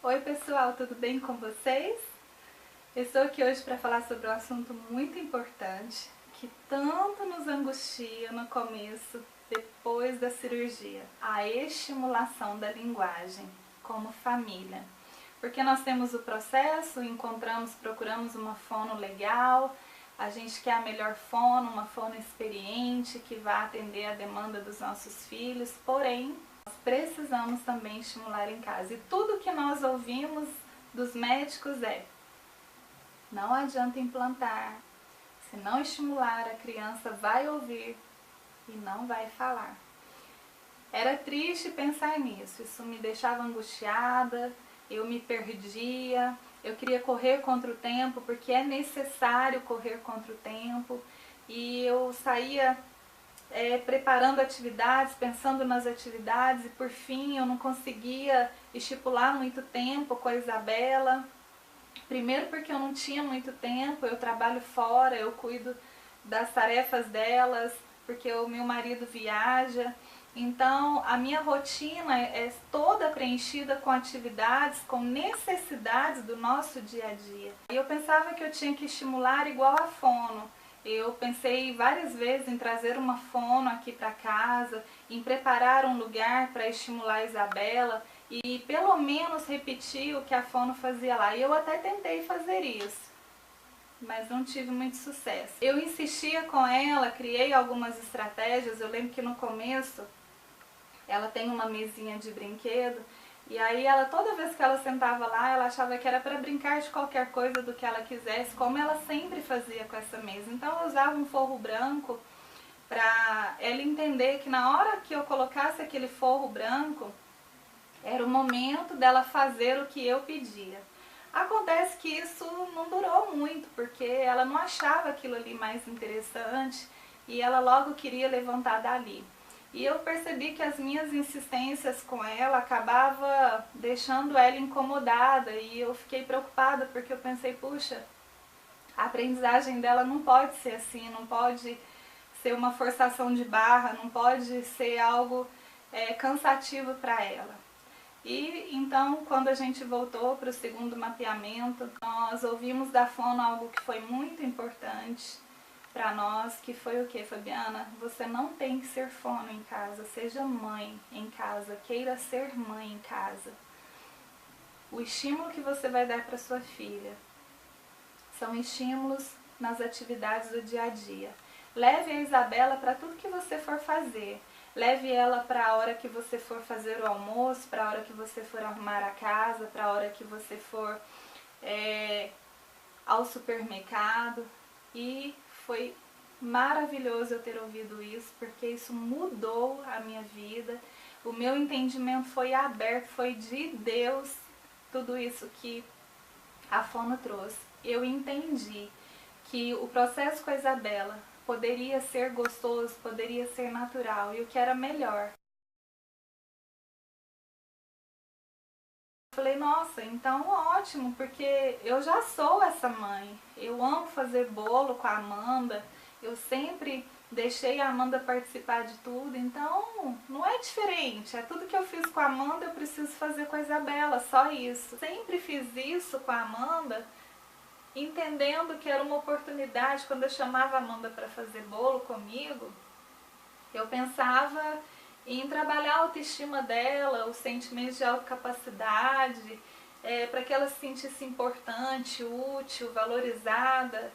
Oi pessoal, tudo bem com vocês? Eu estou aqui hoje para falar sobre um assunto muito importante que tanto nos angustia no começo, depois da cirurgia, a estimulação da linguagem como família. Porque nós temos o processo, procuramos uma fono legal, a gente quer a melhor fono, uma fono experiente que vá atender a demanda dos nossos filhos, porém nós precisamos também estimular em casa. E tudo que nós ouvimos dos médicos é: não adianta implantar, se não estimular a criança vai ouvir e não vai falar. Era triste pensar nisso, isso me deixava angustiada, eu me perdia, eu queria correr contra o tempo, porque é necessário correr contra o tempo, e eu saía preparando atividades, pensando nas atividades, e por fim eu não conseguia estipular muito tempo com a Isabela. Primeiro porque eu não tinha muito tempo, eu trabalho fora, eu cuido das tarefas delas, porque o meu marido viaja. Então a minha rotina é toda preenchida com atividades, com necessidades do nosso dia a dia. E eu pensava que eu tinha que estimular igual a fono. Eu pensei várias vezes em trazer uma fono aqui para casa, em preparar um lugar para estimular a Isabela e pelo menos repetir o que a fono fazia lá. E eu até tentei fazer isso, mas não tive muito sucesso. Eu insistia com ela, criei algumas estratégias. Eu lembro que no começo ela tem uma mesinha de brinquedo, e aí ela, toda vez que ela sentava lá, ela achava que era para brincar de qualquer coisa do que ela quisesse, como ela sempre fazia com essa mesa. Então eu usava um forro branco para ela entender que na hora que eu colocasse aquele forro branco, era o momento dela fazer o que eu pedia. Acontece que isso não durou muito, porque ela não achava aquilo ali mais interessante e ela logo queria levantar dali. E eu percebi que as minhas insistências com ela acabava deixando ela incomodada, e eu fiquei preocupada porque eu pensei, puxa, a aprendizagem dela não pode ser assim, não pode ser uma forçação de barra, não pode ser algo cansativo para ela. E então, quando a gente voltou para o segundo mapeamento, nós ouvimos da fono algo que foi muito importante para nós, que foi o que, Fabiana? Você não tem que ser fono em casa, seja mãe em casa, queira ser mãe em casa. O estímulo que você vai dar para sua filha são estímulos nas atividades do dia a dia. Leve a Isabela para tudo que você for fazer. Leve ela para a hora que você for fazer o almoço, para a hora que você for arrumar a casa, para a hora que você for ao supermercado. E foi maravilhoso eu ter ouvido isso, porque isso mudou a minha vida. O meu entendimento foi aberto, foi de Deus tudo isso que a fono trouxe. Eu entendi que o processo com a Isabela poderia ser gostoso, poderia ser natural, e o que era melhor. Eu falei, nossa, então ótimo, porque eu já sou essa mãe. Eu amo fazer bolo com a Amanda, eu sempre deixei a Amanda participar de tudo, então não é diferente. É tudo que eu fiz com a Amanda, eu preciso fazer com a Isabela, só isso. Sempre fiz isso com a Amanda, entendendo que era uma oportunidade. Quando eu chamava a Amanda para fazer bolo comigo, eu pensava em trabalhar a autoestima dela, os sentimentos de autocapacidade, para que ela se sentisse importante, útil, valorizada.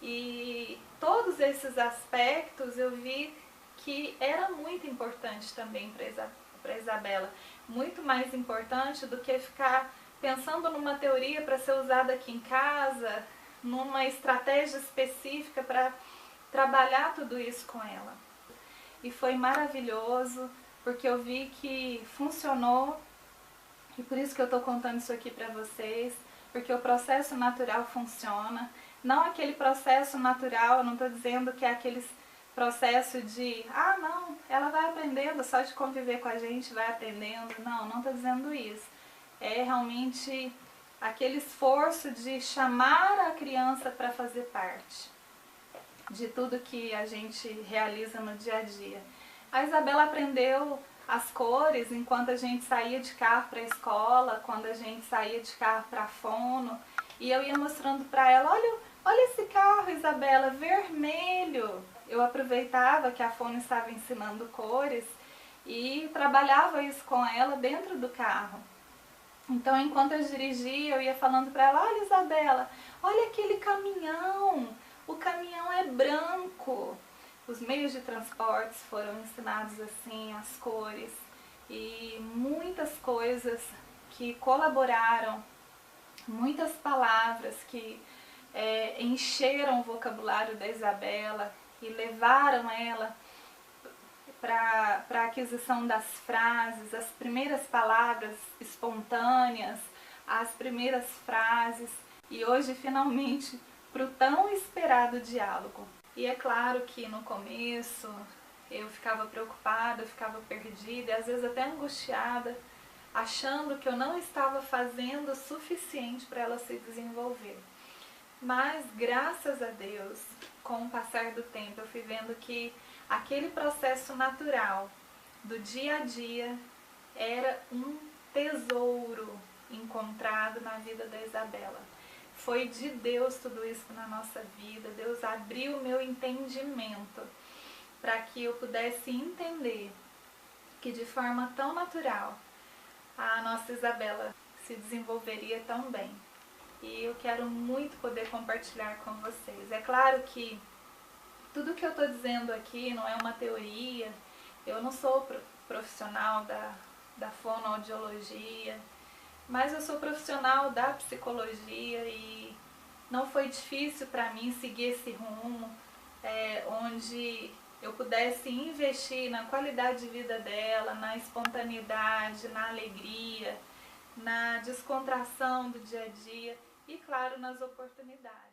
E todos esses aspectos eu vi que era muito importante também para Isabela. Muito mais importante do que ficar pensando numa teoria para ser usada aqui em casa, numa estratégia específica para trabalhar tudo isso com ela. E foi maravilhoso, porque eu vi que funcionou, e por isso que eu estou contando isso aqui para vocês, porque o processo natural funciona. Não aquele processo natural, eu não estou dizendo que é aquele processo de, ah não, ela vai aprendendo, só de conviver com a gente vai aprendendo. Não, não estou dizendo isso. É realmente aquele esforço de chamar a criança para fazer parte de tudo que a gente realiza no dia a dia. A Isabela aprendeu as cores enquanto a gente saía de carro para a escola, quando a gente saía de carro para a fono, e eu ia mostrando para ela, olha esse carro, Isabela, vermelho. Eu aproveitava que a fono estava ensinando cores e trabalhava isso com ela dentro do carro. Então, enquanto eu dirigia, eu ia falando para ela, olha Isabela, olha aquele caminhão, o caminhão é branco. Os meios de transportes foram ensinados assim, as cores, e muitas coisas que colaboraram, muitas palavras que encheram o vocabulário da Isabela e levaram ela para a aquisição das frases, as primeiras palavras espontâneas, as primeiras frases, e hoje finalmente para o tão esperado diálogo. E é claro que no começo eu ficava preocupada, eu ficava perdida e às vezes até angustiada, achando que eu não estava fazendo o suficiente para ela se desenvolver. Mas graças a Deus, com o passar do tempo, eu fui vendo que aquele processo natural do dia a dia era um tesouro encontrado na vida da Isabela. Foi de Deus tudo isso na nossa vida. Deus abriu o meu entendimento para que eu pudesse entender que de forma tão natural a nossa Isabela se desenvolveria tão bem. E eu quero muito poder compartilhar com vocês. É claro que tudo que eu estou dizendo aqui não é uma teoria, eu não sou profissional da fonoaudiologia, mas eu sou profissional da psicologia e não foi difícil para mim seguir esse rumo, onde eu pudesse investir na qualidade de vida dela, na espontaneidade, na alegria, na descontração do dia a dia e, claro, nas oportunidades.